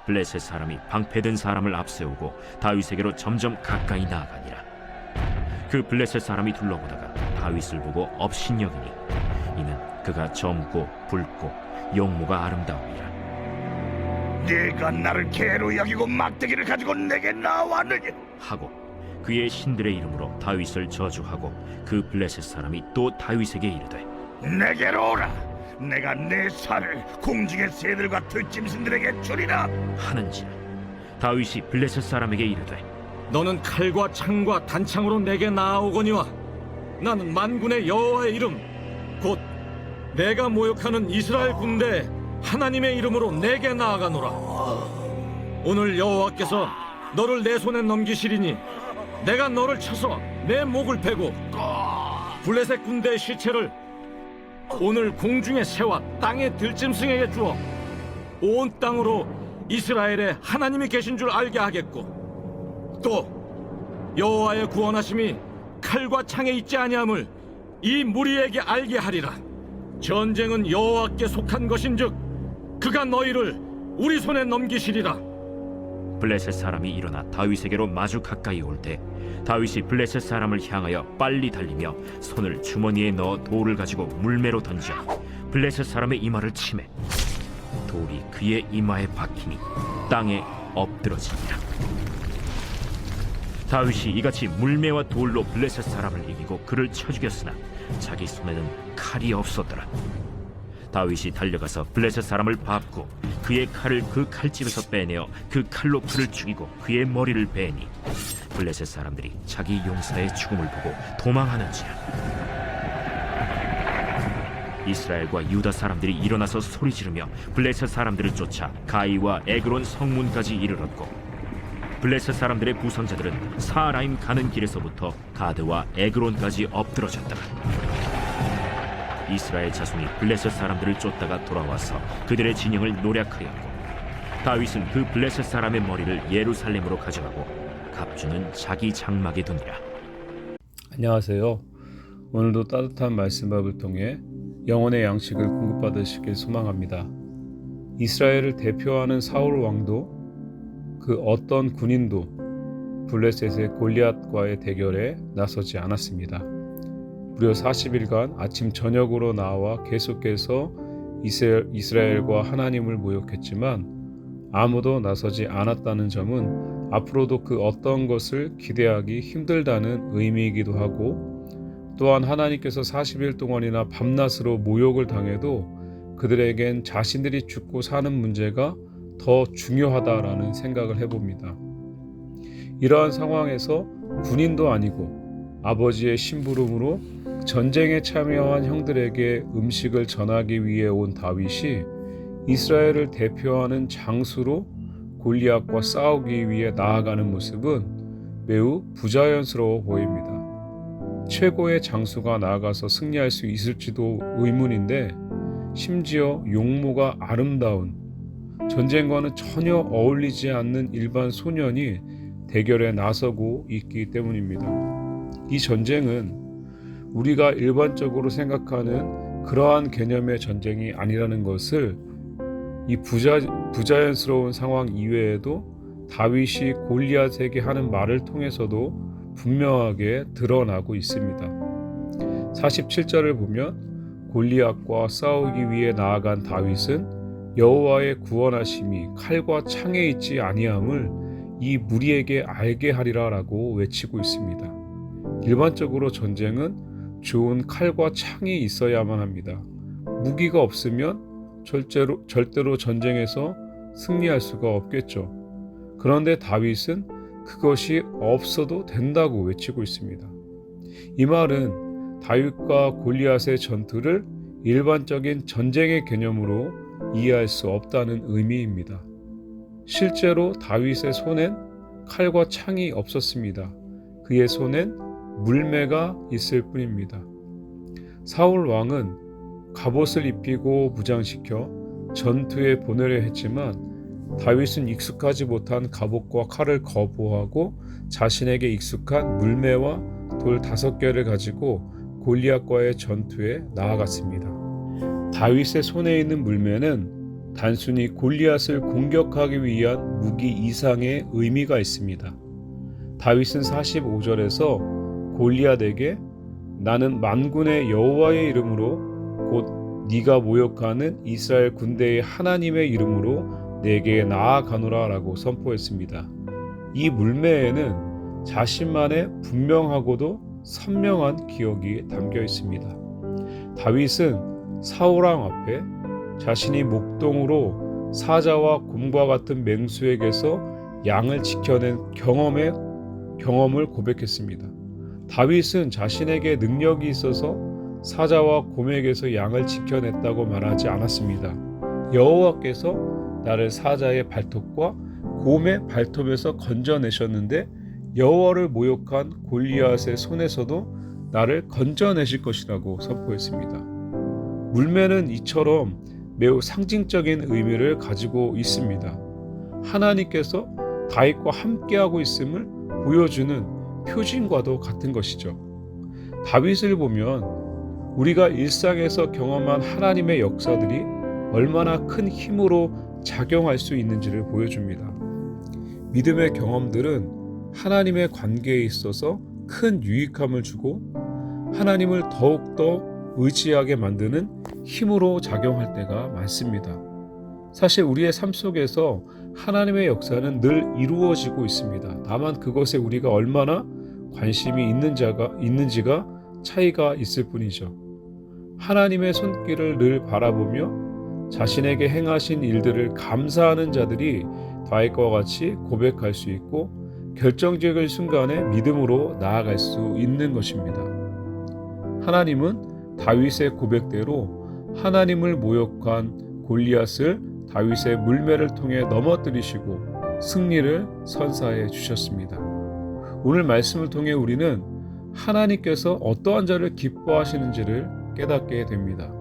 블레셋 사람이 방패든 사람을 앞세우고 다윗에게로 점점 가까이 나아가니라. 그 블레셋 사람이 둘러보다가 다윗을 보고 업신여기니 이는 그가 젊고 붉고 용모가 아름다움이라. 네가 나를 개로 여기고 막대기를 가지고 내게 나왔느냐 하고 그의 신들의 이름으로 다윗을 저주하고 그 블레셋 사람이 또 다윗에게 이르되 내게로 오라. 내가 내 살을 공중의 새들과 들짐승들에게 주리라. 하는지라. 다윗이 블레셋 사람에게 이르되 너는 칼과 창과 단창으로 내게 나아오거니와 나는 만군의 여호와의 이름 곧 내가 모욕하는 이스라엘 군대 하나님의 이름으로 내게 나아가노라. 오늘 여호와께서 너를 내 손에 넘기시리니 내가 너를 쳐서 내 목을 베고 블레셋 군대의 시체를 오늘 공중의 새와 땅의 들짐승에게 주어 온 땅으로 이스라엘에 하나님이 계신 줄 알게 하겠고 또 여호와의 구원하심이 칼과 창에 있지 아니함을 이 무리에게 알게 하리라. 전쟁은 여호와께 속한 것인즉 그가 너희를 우리 손에 넘기시리라. 블레셋 사람이 일어나 다윗에게로 마주 가까이 올 때 다윗이 블레셋 사람을 향하여 빨리 달리며 손을 주머니에 넣어 돌을 가지고 물매로 던져 블레셋 사람의 이마를 치매 돌이 그의 이마에 박히니 땅에 엎드러지니라. 다윗이 이같이 물매와 돌로 블레셋 사람을 이기고 그를 쳐 죽였으나 자기 손에는 칼이 없었더라. 다윗이 달려가서 블레셋 사람을 밟고 그의 칼을 그 칼집에서 빼내어 그 칼로 그를 죽이고 그의 머리를 베니 블레셋 사람들이 자기 용사의 죽음을 보고 도망하는지라. 이스라엘과 유다 사람들이 일어나서 소리 지르며 블레셋 사람들을 쫓아 가이와 에그론 성문까지 이르렀고 블레셋 사람들의 부상자들은 사라임 가는 길에서부터 가드와 에그론까지 엎드러졌더라. 이스라엘 자손이 블레셋 사람들을 쫓다가 돌아와서 그들의 진영을 노략하였고 다윗은 그 블레셋 사람의 머리를 예루살렘으로 가져가고 갑주는 자기 장막에 두니라. 안녕하세요. 오늘도 따뜻한 말씀밥을 통해 영혼의 양식을 공급받으시길 소망합니다. 이스라엘을 대표하는 사울 왕도 그 어떤 군인도 블레셋의 골리앗과의 대결에 나서지 않았습니다. 무려 40일간 아침 저녁으로 나와 계속해서 이스라엘과 하나님을 모욕했지만 아무도 나서지 않았다는 점은 앞으로도 그 어떤 것을 기대하기 힘들다는 의미이기도 하고 또한 하나님께서 40일 동안이나 밤낮으로 모욕을 당해도 그들에겐 자신들이 죽고 사는 문제가 더 중요하다라는 생각을 해봅니다. 이러한 상황에서 군인도 아니고 아버지의 심부름으로 전쟁에 참여한 형들에게 음식을 전하기 위해 온 다윗이 이스라엘을 대표하는 장수로 골리앗과 싸우기 위해 나아가는 모습은 매우 부자연스러워 보입니다. 최고의 장수가 나아가서 승리할 수 있을지도 의문인데 심지어 용모가 아름다운 전쟁과는 전혀 어울리지 않는 일반 소년이 대결에 나서고 있기 때문입니다. 이 전쟁은 우리가 일반적으로 생각하는 그러한 개념의 전쟁이 아니라는 것을 이 부자연스러운 상황 이외에도 다윗이 골리앗에게 하는 말을 통해서도 분명하게 드러나고 있습니다. 47절을 보면 골리앗과 싸우기 위해 나아간 다윗은 여호와의 구원하심이 칼과 창에 있지 아니함을 이 무리에게 알게 하리라 라고 외치고 있습니다. 일반적으로 전쟁은 좋은 칼과 창이 있어야만 합니다. 무기가 없으면 절대로 전쟁에서 승리할 수가 없겠죠. 그런데 다윗은 그것이 없어도 된다고 외치고 있습니다. 이 말은 다윗과 골리앗의 전투를 일반적인 전쟁의 개념으로 이해할 수 없다는 의미입니다. 실제로 다윗의 손엔 칼과 창이 없었습니다. 그의 손엔 물매가 있을 뿐입니다. 사울 왕은 갑옷을 입히고 무장시켜 전투에 보내려 했지만 다윗은 익숙하지 못한 갑옷과 칼을 거부하고 자신에게 익숙한 물매와 돌 5개를 가지고 골리앗과의 전투에 나아갔습니다. 다윗의 손에 있는 물매는 단순히 골리앗을 공격하기 위한 무기 이상의 의미가 있습니다. 다윗은 45절에서 골리앗에게 나는 만군의 여호와의 이름으로 곧 네가 모욕하는 이스라엘 군대의 하나님의 이름으로 내게 나아가노라 라고 선포했습니다. 이 물매에는 자신만의 분명하고도 선명한 기억이 담겨 있습니다. 다윗은 사울왕 앞에 자신이 목동으로 사자와 곰과 같은 맹수에게서 양을 지켜낸 경험을 고백했습니다. 다윗은 자신에게 능력이 있어서 사자와 곰에게서 양을 지켜냈다고 말하지 않았습니다. 여호와께서 나를 사자의 발톱과 곰의 발톱에서 건져내셨는데 여호와를 모욕한 골리앗의 손에서도 나를 건져내실 것이라고 선포했습니다. 물매는 이처럼 매우 상징적인 의미를 가지고 있습니다. 하나님께서 다윗과 함께하고 있음을 보여주는 표징과도 같은 것이죠. 다윗을 보면 우리가 일상에서 경험한 하나님의 역사들이 얼마나 큰 힘으로 작용할 수 있는지를 보여줍니다. 믿음의 경험들은 하나님의 관계에 있어서 큰 유익함을 주고 하나님을 더욱더 의지하게 만드는 힘으로 작용할 때가 많습니다. 사실 우리의 삶 속에서 하나님의 역사는 늘 이루어지고 있습니다. 다만 그것에 우리가 얼마나 관심이 있는지가 차이가 있을 뿐이죠. 하나님의 손길을 늘 바라보며 자신에게 행하신 일들을 감사하는 자들이 다윗과 같이 고백할 수 있고 결정적인 순간에 믿음으로 나아갈 수 있는 것입니다. 하나님은 다윗의 고백대로 하나님을 모욕한 골리앗을 다윗의 물매를 통해 넘어뜨리시고 승리를 선사해 주셨습니다. 오늘 말씀을 통해 우리는 하나님께서 어떠한 자를 기뻐하시는지를 깨닫게 됩니다.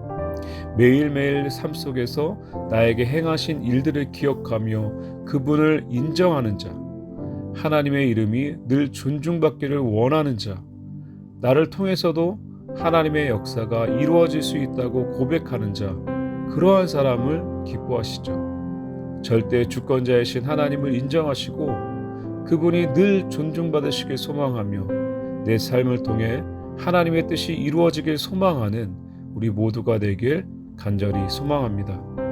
매일매일 삶 속에서 나에게 행하신 일들을 기억하며 그분을 인정하는 자, 하나님의 이름이 늘 존중받기를 원하는 자, 나를 통해서도 하나님의 역사가 이루어질 수 있다고 고백하는 자, 그러한 사람을 기뻐하시죠. 절대 주권자이신 하나님을 인정하시고 그분이 늘 존중받으시길 소망하며 내 삶을 통해 하나님의 뜻이 이루어지길 소망하는 우리 모두가 되길 간절히 소망합니다.